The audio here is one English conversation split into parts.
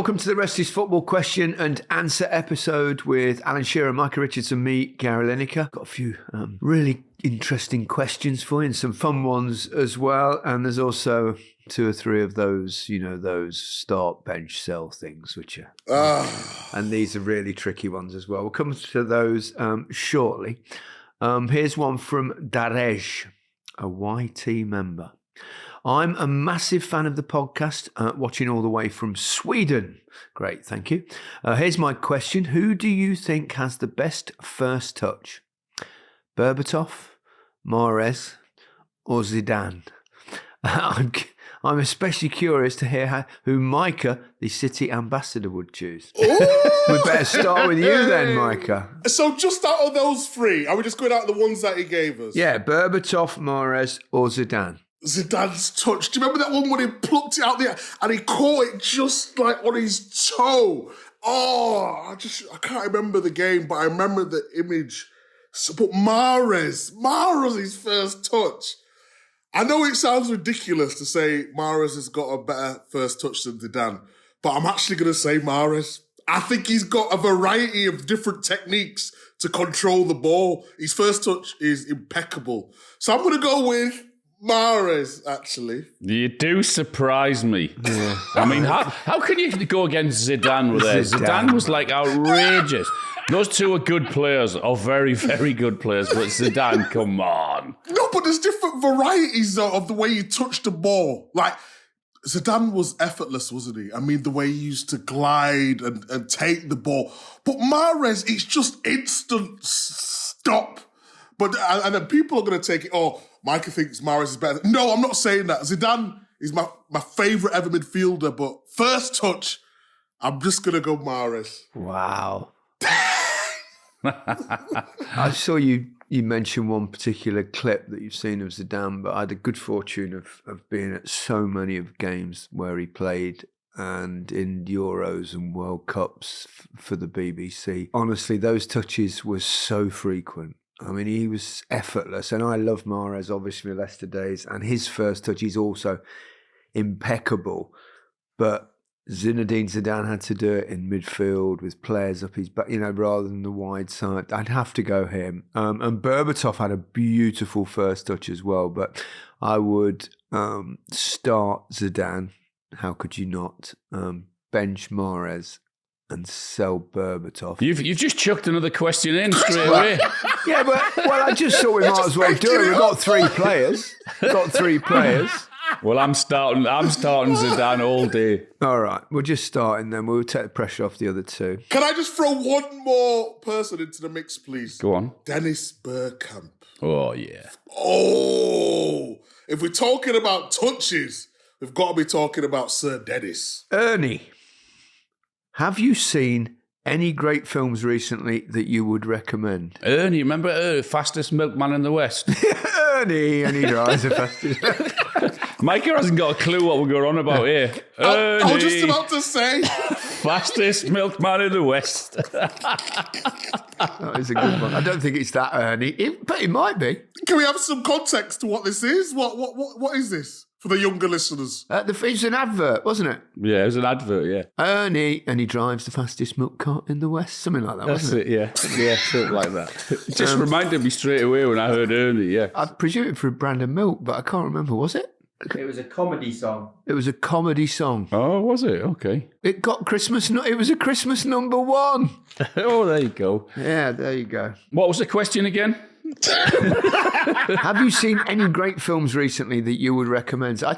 welcome to the Rest is Football question and answer episode with Alan Shearer, Micah Richards and me, Gary Lineker. Got a few really interesting questions for you and some fun ones as well. And there's also 2 or 3 of those, those start, bench, sell things, which are... And these are really tricky ones as well. We'll come to those shortly. Here's one from Darej, a YT member. I'm a massive fan of the podcast, watching all the way from Sweden. Great, thank you. Here's my question. Who do you think has the best first touch? Berbatov, Mahrez or Zidane? I'm especially curious to hear who Micah, the City ambassador, would choose. We better start with you then, Micah. So just out of those 3, are we just going out the ones that he gave us? Yeah, Berbatov, Mahrez or Zidane. Zidane's touch. Do you remember that one when he plucked it out there and he caught it just like on his toe? Oh, I can't remember the game, but I remember the image. But Mahrez's first touch. I know it sounds ridiculous to say Mahrez has got a better first touch than Zidane, but I'm actually going to say Mahrez. I think he's got a variety of different techniques to control the ball. His first touch is impeccable. So I'm going to go with Mahrez, actually. You do surprise me. Yeah. I mean, how can you go against Zidane with that? Zidane was like outrageous. Those 2 are good players, or very, very good players, but Zidane, come on. No, but there's different varieties of the way you touch the ball. Like, Zidane was effortless, wasn't he? I mean, the way he used to glide and take the ball. But Mahrez, it's just instant stop. And then people are going to take it, Micah thinks Mahrez is better. No, I'm not saying that. Zidane is my favourite ever midfielder, but first touch, I'm just going to go Mahrez. Wow. I saw you mention one particular clip that you've seen of Zidane, but I had the good fortune of being at so many of games where he played and in Euros and World Cups for the BBC. Honestly, those touches were so frequent. I mean, he was effortless, and I love Mahrez, obviously, Leicester days, and his first touch is also impeccable. But Zinedine Zidane had to do it in midfield with players up his back, rather than the wide side. I'd have to go him. And Berbatov had a beautiful first touch as well, but I would start Zidane. How could you not? Bench Mahrez and sell Berbatov. You've just chucked another question in straight away. Yeah, but I just thought we might as well do it. We've got 3 players. Well, I'm starting Zidane all day. All right, we'll just start and then we'll take the pressure off the other 2. Can I just throw one more person into the mix, please? Go on. Dennis Bergkamp. Oh, yeah. Oh, if we're talking about touches, we've got to be talking about Sir Dennis. Ernie, have you seen any great films recently that you would recommend? Ernie, remember Fastest Milkman in the West? Ernie, and he drives the fastest. Micah hasn't got a clue what we're going on about here. I was just about to say. Fastest milkman in the West. That is a good one. I don't think it's that Ernie, but it might be. Can we have some context to what this is? What is this for the younger listeners? It's an advert, wasn't it? Yeah, it was an advert, yeah. Ernie, and he drives the fastest milk cart in the West. Something like that, wasn't it? Yeah, something like that. It just reminded me straight away when I heard Ernie, yeah. I presume it for a brand of milk, but I can't remember, was it? It was a comedy song. It was a comedy song. Oh, was it? Okay. It got Christmas. It was a Christmas number 1. Oh, there you go. Yeah, there you go. What was the question again? Have you seen any great films recently that you would recommend? I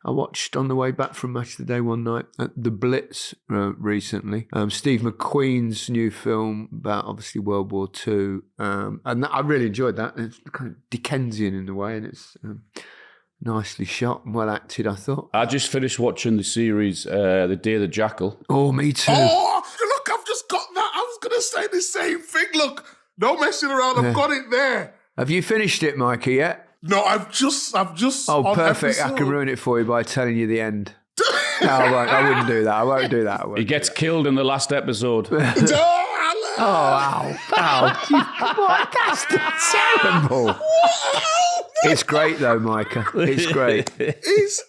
watched on the way back from Match of the Day one night The Blitz recently. Steve McQueen's new film about obviously World War II, and I really enjoyed that. It's kind of Dickensian in a way, and it's nicely shot and well acted, I thought. I just finished watching the series The Day of the Jackal. Oh, me too. Oh, look, I've just got that. I was going to say the same thing. Look, no messing around. I've got it there. Have you finished it, Micah, yet? No, I've just. Oh, perfect. I can ruin it for you by telling you the end. No, I won't. I wouldn't do that. I won't do that. He gets killed in the last episode. Ow. What? That's terrible. It's great, though, Micah. It's great. It's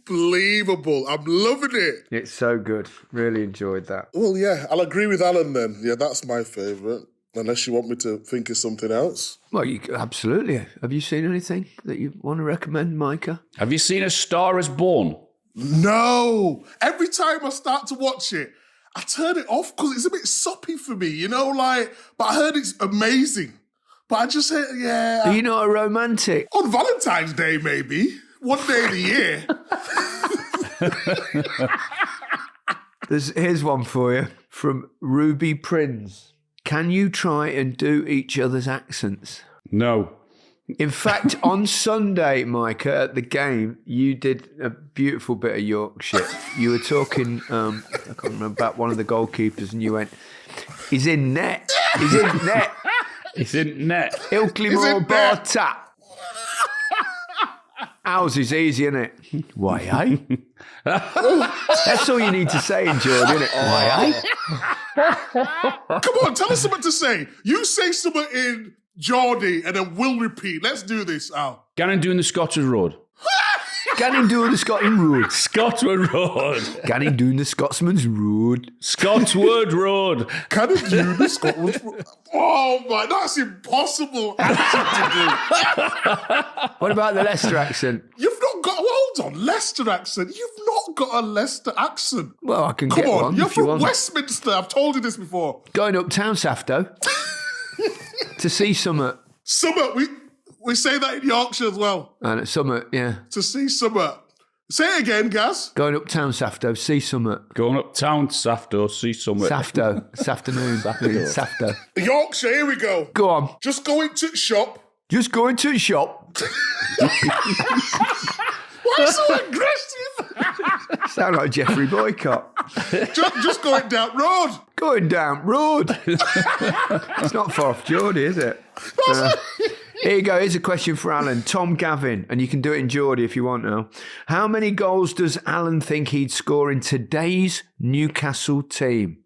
unbelievable. I'm loving it. It's so good. Really enjoyed that. Well, yeah, I'll agree with Alan then. Yeah, that's my favourite. Unless you want me to think of something else. Well, absolutely. Have you seen anything that you want to recommend, Micah? Have you seen A Star Is Born? No. Every time I start to watch it, I turn it off because it's a bit soppy for me, but I heard it's amazing. But I just said, yeah. Are you not a romantic? On Valentine's Day, maybe. One day of the year. Here's one for you from Ruby Prince. Can you try and do each other's accents? No. In fact, on Sunday, Micah, at the game, you did a beautiful bit of Yorkshire. You were talking, I can't remember, about one of the goalkeepers, and you went, he's in net. He's in net. He's in net. Ilklimo Barta. Ours is easy, isn't it? Why, eh? That's all you need to say in Geordie, isn't it? Why, eh? Come on, tell us something to say. You say something in Geordie and then we'll repeat. Let's do this, Al. Gannon doing the Scottish Road. Gannon doing the Scotland Road. Scotland Road. Gannon doing the Scotsman's Road. Scotswood Road. Can it do the Scotland? Oh my, that's impossible accent to What about the Leicester accent? do. You've not got, hold on, Leicester accent. You've not got a Leicester accent. Well, I can Come get on, one you're if you from want. Westminster. I've told you this before. Going uptown, Safto, to see Summit. Summer, we say that in Yorkshire as well. And at Summit, yeah. To see Summer. Say it again, Gaz. Going uptown, Safto, see Summit. Going uptown, Safto, see somewhere. Safto, this afternoon. Safto. Yorkshire, here we go. Go on. Just go into the shop. Just going to the shop. Why so aggressive? Sound like Jeffrey Boycott. just going down road. Going down road. It's not far off Geordie, is it? Here you go. Here's a question for Alan. Tom Gavin, and you can do it in Geordie if you want now. How many goals does Alan think he'd score in today's Newcastle team?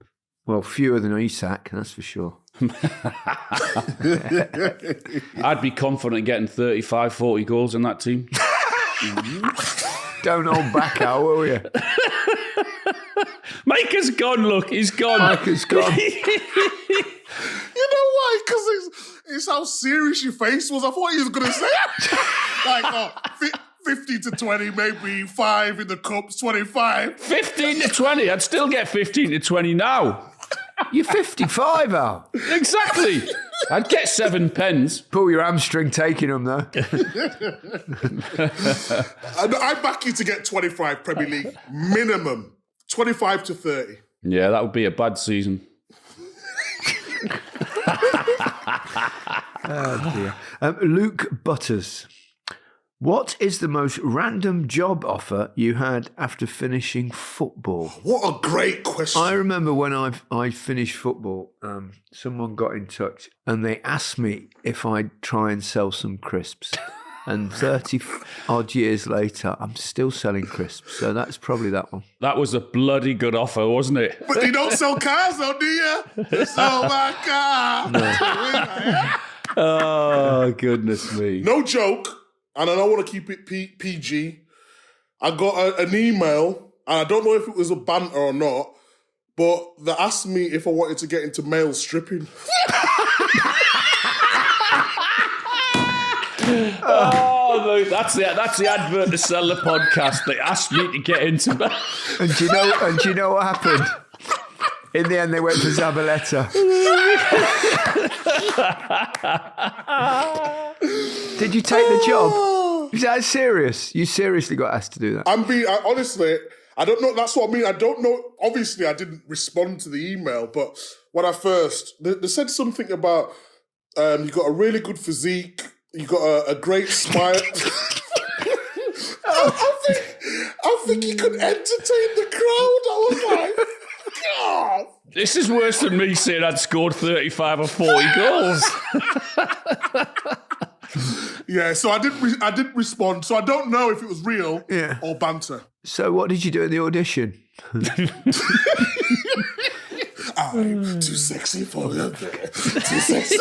Well, fewer than Isak, that's for sure. I'd be confident getting 35, 40 goals in that team. Don't hold back, Al, will you? Micah's gone, look. He's gone. Micah's gone. You know why? Because it's how serious your face was. I thought he was going to say it. 50 to 20, maybe 5 in the cups, 25. 15 to 20. I'd still get 15 to 20 now. You're 55, Al. Exactly. I'd get 7 pens. Pull your hamstring taking them, though. I back you to get 25 Premier League minimum. 25 to 30. Yeah, that would be a bad season. Oh, dear. Luke Butters. What is the most random job offer you had after finishing football? What a great question. I remember when I finished football, someone got in touch and they asked me if I'd try and sell some crisps. And 30-odd years later, I'm still selling crisps. So that's probably that one. That was a bloody good offer, wasn't it? But you don't sell cars, though, do you? Sell my car. No. Oh, goodness me. No joke, and I don't want to keep it PG. I got an email, and I don't know if it was a banter or not, but they asked me if I wanted to get into male stripping. Oh, that's the advert to sell the podcast. They asked me to get into that. And do you know what happened? In the end, they went for Zabaleta. Did you take the job? Is that serious? You seriously got asked to do that? Honestly, I don't know. That's what I mean. I don't know. Obviously, I didn't respond to the email, but when I first, they said something about you got a really good physique, you got a great smile. I think you could entertain the crowd. I was like, God. This is worse than me saying I'd scored 35 or 40 goals. Yeah, so I didn't respond. So I don't know if it was real or banter. So what did you do in the audition? Too sexy for you. Too sexy.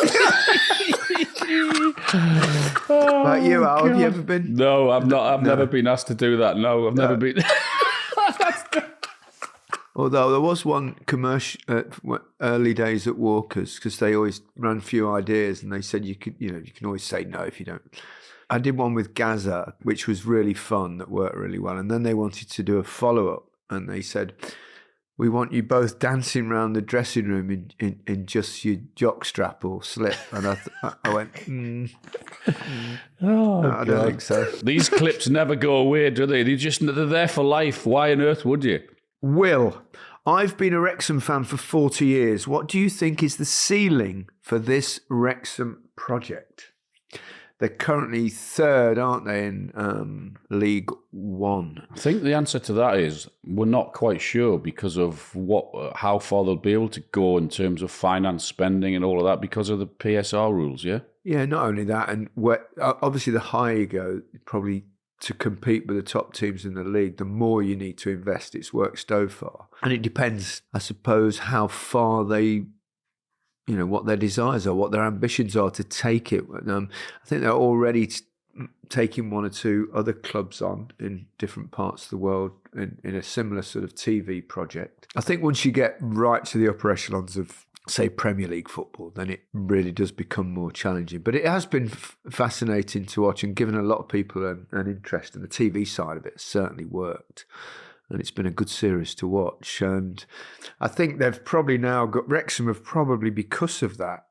About you, Al, have you ever been? No, I've not. I've never been asked to do that. No, I've never been. Although there was one commercial early days at Walker's, because they always ran a few ideas, and they said you can always say no if you don't. I did one with Gaza, which was really fun, that worked really well, and then they wanted to do a follow-up, and they said, we want you both dancing around the dressing room in just your jockstrap or slip. And I went, Oh, no, I don't think so. These clips never go away, do they? They're there for life. Why on earth would you? Will, I've been a Wrexham fan for 40 years. What do you think is the ceiling for this Wrexham project? They're currently third, aren't they, in League One? I think the answer to that is we're not quite sure because of how far they'll be able to go in terms of finance spending and all of that because of the PSR rules, yeah? Yeah, not only that, and obviously the higher you go, probably to compete with the top teams in the league, the more you need to invest. It's worked so far. And it depends, I suppose, how far they... what their desires are, what their ambitions are to take it. I think they're already taking one or two other clubs on in different parts of the world in a similar sort of TV project. I think once you get right to the upper echelons of, say, Premier League football, then it really does become more challenging. But it has been fascinating to watch and given a lot of people an interest, and the TV side of it has certainly worked. And it's been a good series to watch. And I think they've probably now got, Wrexham have probably, because of that,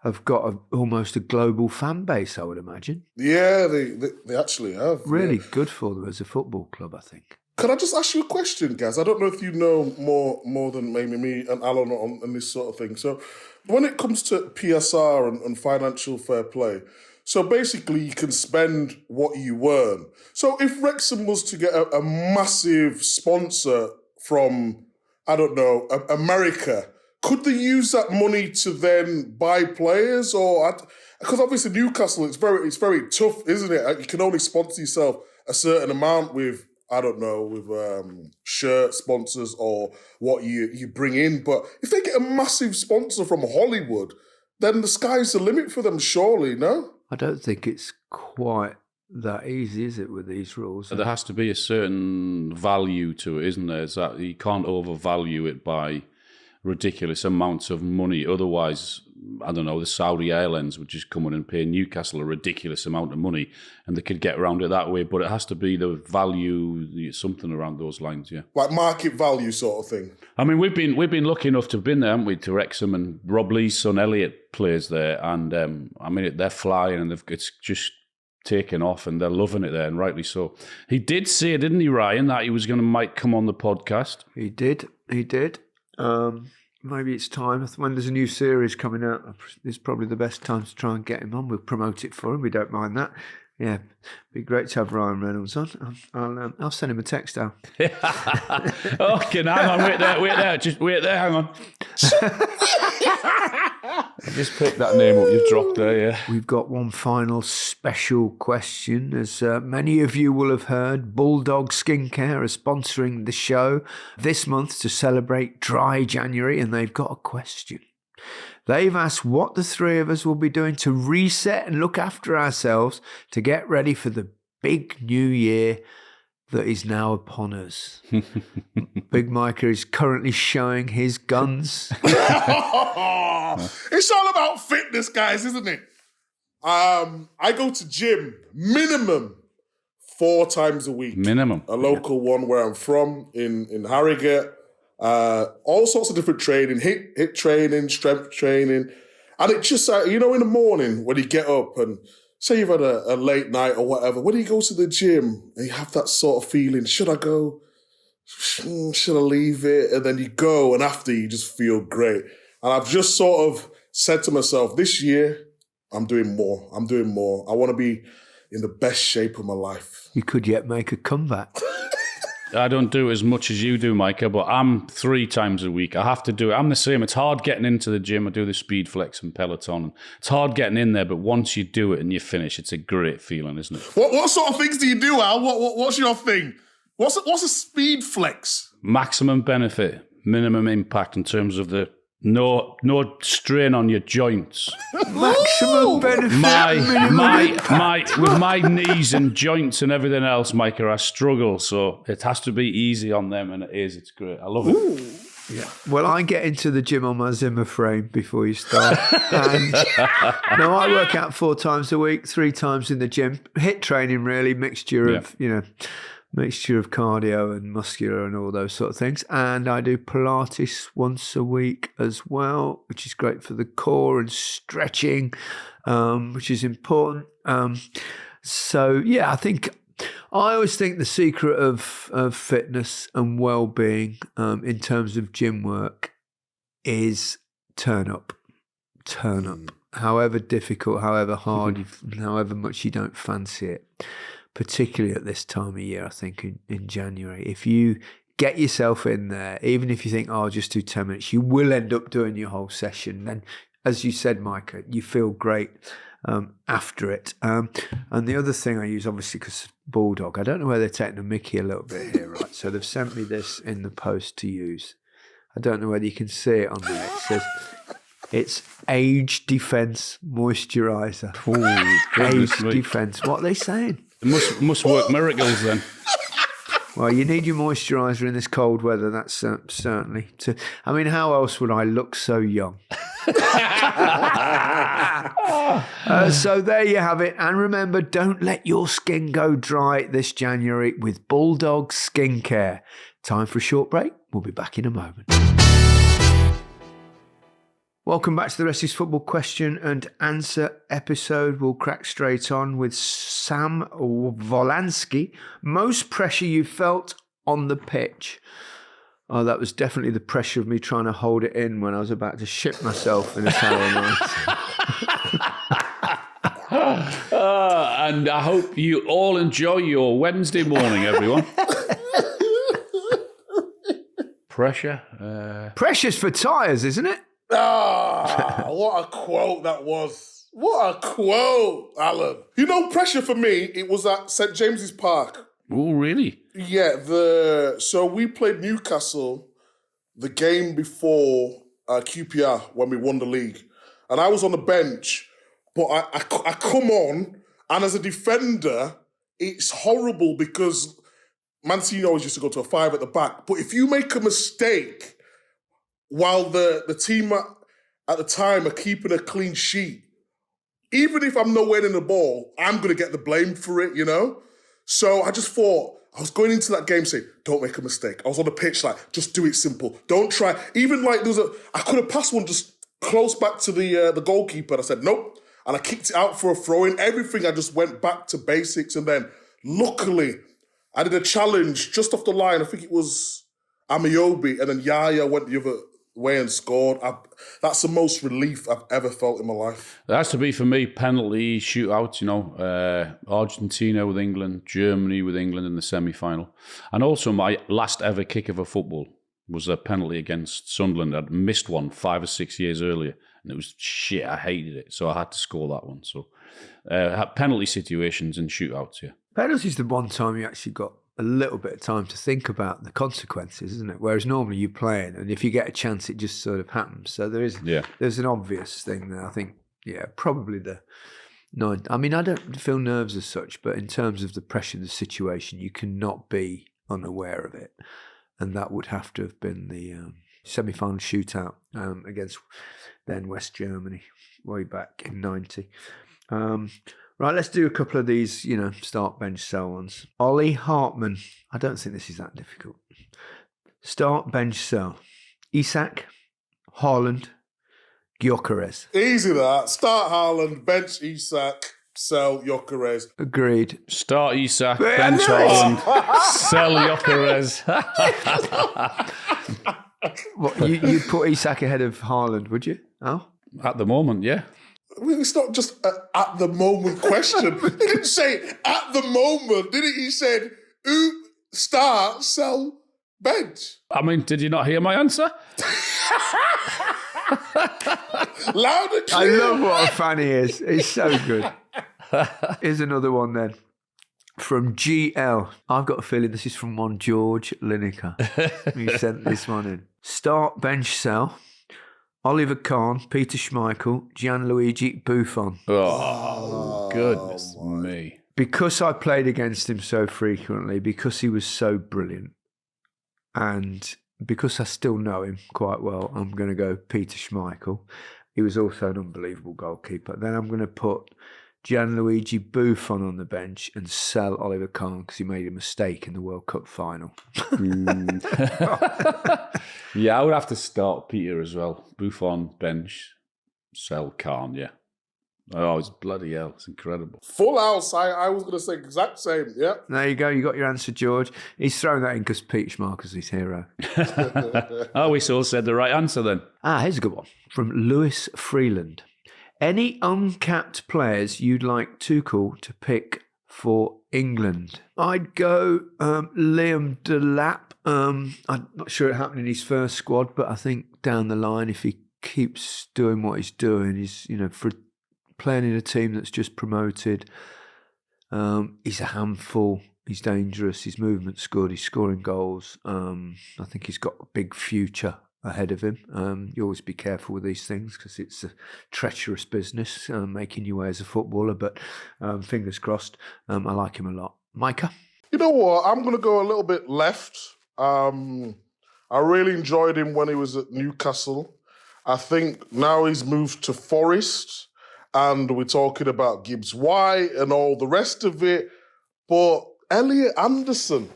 have got almost a global fan base, I would imagine. Yeah, they actually have. Really good for them as a football club, I think. Can I just ask you a question, Gaz? I don't know if you know more than maybe me and Alan on this sort of thing. So when it comes to PSR and financial fair play, so basically you can spend what you earn. So if Wrexham was to get a massive sponsor from, I don't know, America, could they use that money to then buy players? Or because obviously Newcastle, it's very tough, isn't it? You can only sponsor yourself a certain amount with, I don't know, with shirt sponsors or what you bring in. But if they get a massive sponsor from Hollywood, then the sky's the limit for them, surely, no? I don't think it's quite that easy, is it, with these rules? There has to be a certain value to it, isn't there? It's that you can't overvalue it by ridiculous amounts of money. Otherwise, I don't know, the Saudi Airlines would just come in and pay Newcastle a ridiculous amount of money and they could get around it that way. But it has to be the value, something around those lines, yeah. Like market value sort of thing. I mean, we've been lucky enough to have been there, haven't we, to Wrexham, and Rob Lee's son Elliot plays there. And I mean, they're flying and it's just taken off and they're loving it there, and rightly so. He did say, didn't he, Ryan, that he was might come on the podcast? He did. Maybe it's time. When there's a new series coming out, it's probably the best time to try and get him on. We'll promote it for him. We don't mind that. Yeah, be great to have Ryan Reynolds on. I'll send him a text now. Okay, hang on, wait there, just wait there, hang on. I just picked that name up you've dropped there, yeah. We've got one final special question. As many of you will have heard, Bulldog Skincare are sponsoring the show this month to celebrate Dry January, and they've got a question. They've asked what the three of us will be doing to reset and look after ourselves to get ready for the big new year that is now upon us. Big Micah is currently showing his guns. It's all about fitness, guys, isn't it? I go to gym minimum 4 times a week. Minimum. A local one where I'm from in Harrogate. All sorts of different training, hit training, strength training. And it just, in the morning when you get up and say you've had a late night or whatever, when you go to the gym and you have that sort of feeling, should I go? Should I leave it? And then you go, and after you just feel great. And I've just sort of said to myself, this year, I'm doing more. I want to be in the best shape of my life. You could yet make a comeback. I don't do as much as you do, Micah, but I'm 3 times a week. I have to do it. I'm the same. It's hard getting into the gym. I do the speed flex and Peloton. It's hard getting in there, but once you do it and you finish, it's a great feeling, isn't it? What sort of things do you do, Al? What's your thing? What's a speed flex? Maximum benefit. minimum impact in terms of the no strain on your joints. Maximum benefit. With my knees and joints and everything else, Micah, I struggle. So it has to be easy on them, and it is. It's great. I love it. Yeah. Well, I get into the gym on my Zimmer frame before you start. And no, I work out 4 times a week, 3 times in the gym. HIIT training, really, mixture of cardio and muscular and all those sort of things. And I do Pilates once a week as well, which is great for the core and stretching, which is important. I always think the secret of fitness and well-being in terms of gym work is turn up. However difficult, however hard, however much you don't fancy it, particularly at this time of year, I think in January. If you get yourself in there, even if you think, I'll just do 10 minutes, you will end up doing your whole session. Then, as you said, Micah, you feel great after it. And the other thing I use, obviously, because Bulldog, I don't know where they're taking the mickey a little bit here, right? So they've sent me this in the post to use. I don't know whether you can see it on there. It says it's Age Defense Moisturiser. Age Defense. What are they saying? It must work miracles then. Well, you need your moisturiser in this cold weather, that's certainly. I mean, how else would I look so young? So there you have it. And remember, don't let your skin go dry this January with Bulldog Skincare. Time for a short break. We'll be back in a moment. Welcome back to the Rest is Football question and answer episode. We'll crack straight on with Sam Volansky. Most pressure you felt on the pitch? Oh, that was definitely the pressure of me trying to hold it in when I was about to shit myself in a shower night. And I hope you all enjoy your Wednesday morning, everyone. Pressure. Pressure's for tyres, isn't it? Ah, what a quote that was. What a quote, Alan. You know, pressure for me, it was at St. James's Park. Oh, really? Yeah, so we played Newcastle the game before QPR when we won the league. And I was on the bench, but I come on, and as a defender, it's horrible because Mancini always used to go to a 5 at the back. But if you make a mistake while the team at the time are keeping a clean sheet, even if I'm not winning the ball, I'm going to get the blame for it, you know? So I just thought, I was going into that game saying, don't make a mistake. I was on the pitch like, just do it simple. Don't try. Even like I could have passed one just close back to the goalkeeper. And I said, nope. And I kicked it out for a throw-in. Everything, I just went back to basics. And then luckily, I did a challenge just off the line. I think it was Amiobi. And then Yaya went the other way and scored. That's the most relief I've ever felt in my life. It has to be for me penalty shootouts, you know, Argentina with England, Germany with England in the semi-final. And also my last ever kick of a football was a penalty against Sunderland. I'd missed one 5 or 6 years earlier and it was shit. I hated it. So I had to score that one. So penalty situations and shootouts, yeah. Penalty's the one time you actually got a little bit of time to think about the consequences, isn't it? Whereas normally you play it, and if you get a chance, it just sort of happens. So there's an obvious thing there. I think, probably I mean, I don't feel nerves as such, but in terms of the pressure of the situation, you cannot be unaware of it. And that would have to have been the semi-final shootout against then West Germany way back in 90. Right, let's do a couple of these, start, bench, sell ones. Ollie Hartman. I don't think this is that difficult. Start, bench, sell. Isak, Haaland, Gyökeres. Easy that. Start Haaland, bench Isak, sell Gyökeres. Agreed. Start Isak, bench Haaland, sell Gyökeres. What, you'd put Isak ahead of Haaland, would you? Oh? At the moment, yeah. It's not just an at the moment question. He didn't say at the moment, did he? He said, start, sell, bench. I mean, did you not hear my answer? Loud and clear. I love what a fan he is. He's so good. Here's another one then. From GL. I've got a feeling this is from one George Lineker. He sent this one in. Start, bench, sell. Oliver Kahn, Peter Schmeichel, Gianluigi Buffon. Oh, goodness me. Because I played against him so frequently, because he was so brilliant, and because I still know him quite well, I'm going to go Peter Schmeichel. He was also an unbelievable goalkeeper. Then I'm going to put Gianluigi Buffon on the bench and sell Oliver Kahn because he made a mistake in the World Cup final. Yeah, I would have to start Peter as well. Buffon, bench, sell Kahn, yeah. Oh, it's bloody hell. It's incredible. Full house. I was going to say exact same. Yeah. There you go. You got your answer, George. He's thrown that in because Pete Schmeichel is his hero. Oh, we all said the right answer then. Here's a good one. From Lewis Freeland. Any uncapped players you'd like Tuchel to pick for England? I'd go Liam Delap. I'm not sure it happened in his first squad, but I think down the line, if he keeps doing what he's doing, he's, for playing in a team that's just promoted, he's a handful. He's dangerous. His movement's good. He's scoring goals. I think he's got a big future ahead of him. You always be careful with these things because it's a treacherous business, making your way as a footballer. But fingers crossed. I like him a lot. Micah? You know what? I'm going to go a little bit left. I really enjoyed him when he was at Newcastle. I think now he's moved to Forest. And we're talking about Gibbs White and all the rest of it. But Elliot Anderson,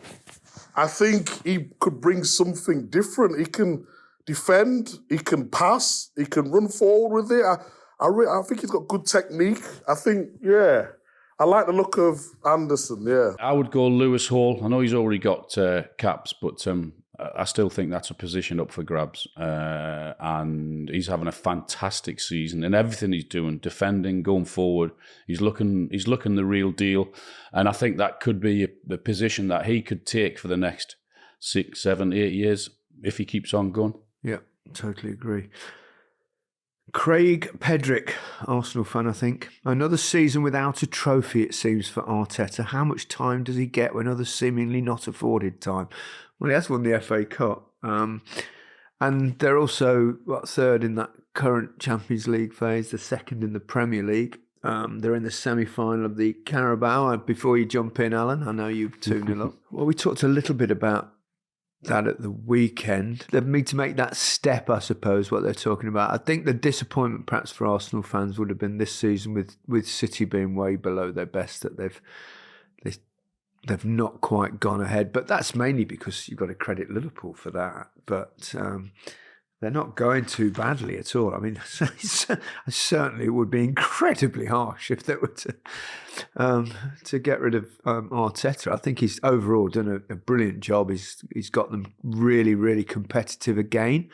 I think he could bring something different. He can defend, he can pass, he can run forward with it. I think he's got good technique. I think, I like the look of Anderson, yeah. I would go Lewis Hall. I know he's already got caps, but I still think that's a position up for grabs. And he's having a fantastic season in everything he's doing, defending, going forward. He's looking the real deal. And I think that could be the position that he could take for the next 6, 7, 8 years if he keeps on going. Yeah, totally agree. Craig Pedrick, Arsenal fan, I think. Another season without a trophy, it seems, for Arteta. How much time does he get when others seemingly not afforded time? Well, he has won the FA Cup. And they're also, third in that current Champions League phase, the second in the Premier League. They're in the semi-final of the Carabao. Before you jump in, Alan, I know you've 2-0 up. Well, we talked a little bit about that at the weekend. They need to make that step, I suppose, what they're talking about. I think the disappointment perhaps for Arsenal fans would have been this season with City being way below their best, that they've not quite gone ahead. But that's mainly because you've got to credit Liverpool for that. But they're not going too badly at all. I mean, certainly it would be incredibly harsh if they were to get rid of Arteta. I think he's overall done a brilliant job. He's got them really, really competitive again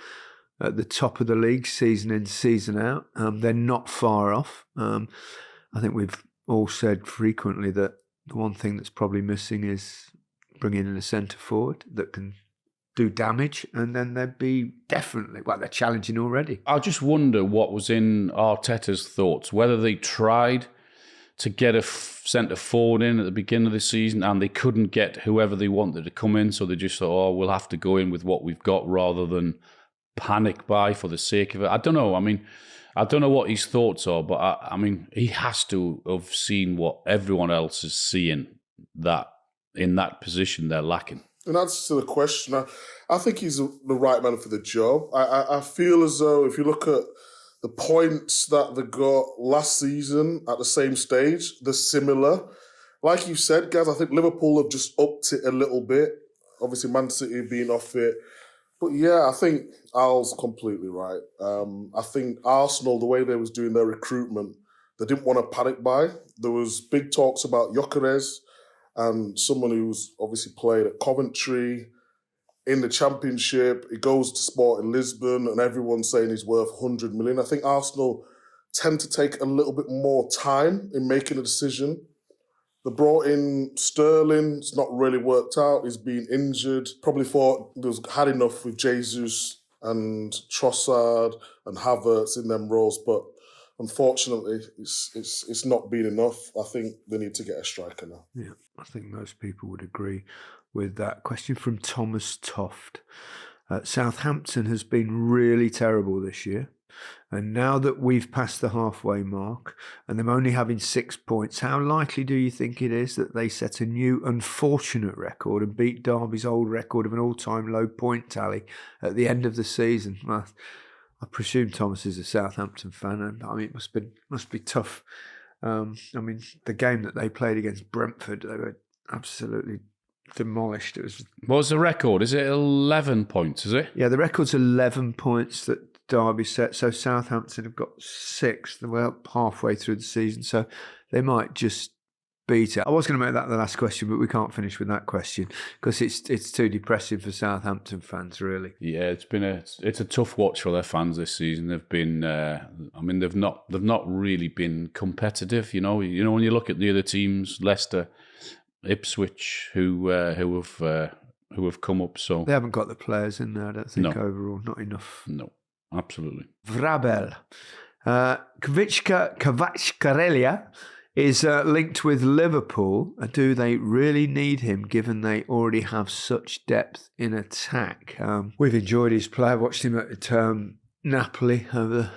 at the top of the league, season in, season out. They're not far off. I think we've all said frequently that the one thing that's probably missing is bringing in a centre forward that can do damage, and then they'd be definitely, they're challenging already. I just wonder what was in Arteta's thoughts, whether they tried to get a centre forward in at the beginning of the season and they couldn't get whoever they wanted to come in, so they just thought, we'll have to go in with what we've got rather than panic buy for the sake of it. I don't know. I mean, I don't know what his thoughts are, but I mean, he has to have seen what everyone else is seeing, that in that position they're lacking. In answer to the question, I think he's the right man for the job. I feel as though if you look at the points that they got last season at the same stage, they're similar. Like you said, guys, I think Liverpool have just upped it a little bit. Obviously, Man City being off it. But yeah, I think Al's completely right. I think Arsenal, the way they was doing their recruitment, they didn't want to panic buy. There was big talks about Gyökeres, and someone who's obviously played at Coventry in the Championship. He goes to Sporting Lisbon and everyone's saying he's worth 100 million. I think Arsenal tend to take a little bit more time in making a decision. They brought in Sterling. It's not really worked out. He's been injured. Probably thought they had enough with Jesus and Trossard and Havertz in them roles. But unfortunately, it's not been enough. I think they need to get a striker now. Yeah, I think most people would agree with that. Question from Thomas Toft. Southampton has been really terrible this year. And now that we've passed the halfway mark and them only having 6 points, how likely do you think it is that they set a new unfortunate record and beat Derby's old record of an all-time low point tally at the end of the season? Well, I presume Thomas is a Southampton fan, and I mean, it must be tough. I mean, the game that they played against Brentford, they were absolutely demolished. What was the record? Is it 11 points, is it? Yeah, the record's 11 points that Derby set. So Southampton have got 6. They're up halfway through the season, so they might just beat it. I was going to make that the last question, but we can't finish with that question because it's too depressing for Southampton fans, really. Yeah, it's a tough watch for their fans this season. They've been, they've not really been competitive. You know, when you look at the other teams, Leicester, Ipswich, who have come up. So they haven't got the players in there. I don't think overall, not enough. No, absolutely. Vrabel, Kvicha Kvaratskhelia is linked with Liverpool. Do they really need him, given they already have such depth in attack? We've enjoyed his play. I watched him at Napoli over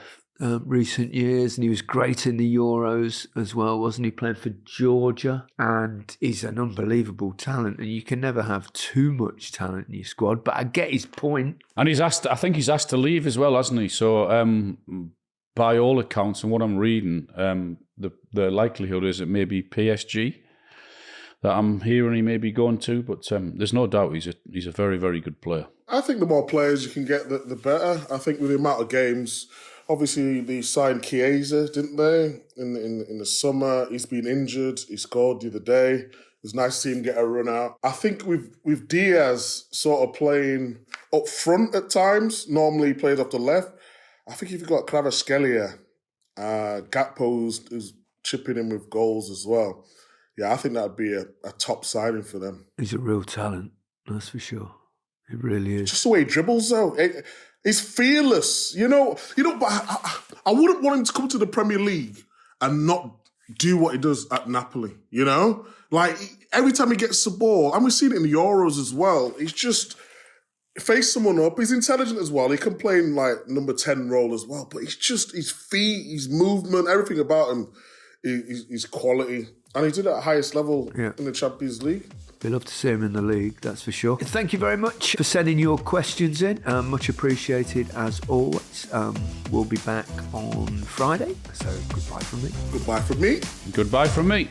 recent years, and he was great in the Euros as well, wasn't he? Playing for Georgia, and he's an unbelievable talent, and you can never have too much talent in your squad, but I get his point. And I think he's asked to leave as well, hasn't he? So by all accounts and what I'm reading, the likelihood is it may be PSG that I'm hearing he may be going to, but there's no doubt he's a very, very good player. I think the more players you can get, the better. I think with the amount of games, obviously they signed Chiesa, didn't they? In the summer, he's been injured. He scored the other day. It was nice to see him get a run out. I think with Diaz sort of playing up front at times, normally he plays off the left. I think if you've got Kvaratskhelia, Gakpo's chipping in with goals as well. Yeah, I think that would be a top signing for them. He's a real talent, that's for sure. It really is. Just the way he dribbles, though. He's fearless. You know. But I wouldn't want him to come to the Premier League and not do what he does at Napoli. You know, like every time he gets the ball, and we've seen it in the Euros as well. He's just face someone up. He's intelligent as well. He can play in like number 10 role as well. But he's just his feet, his movement, everything about him, his quality, and he did it at highest level in the Champions League. We'd love to see him in the league, that's for sure. Thank you very much for sending your questions in. Much appreciated as always. We'll be back on Friday. So goodbye from me. Goodbye from me. Goodbye from me.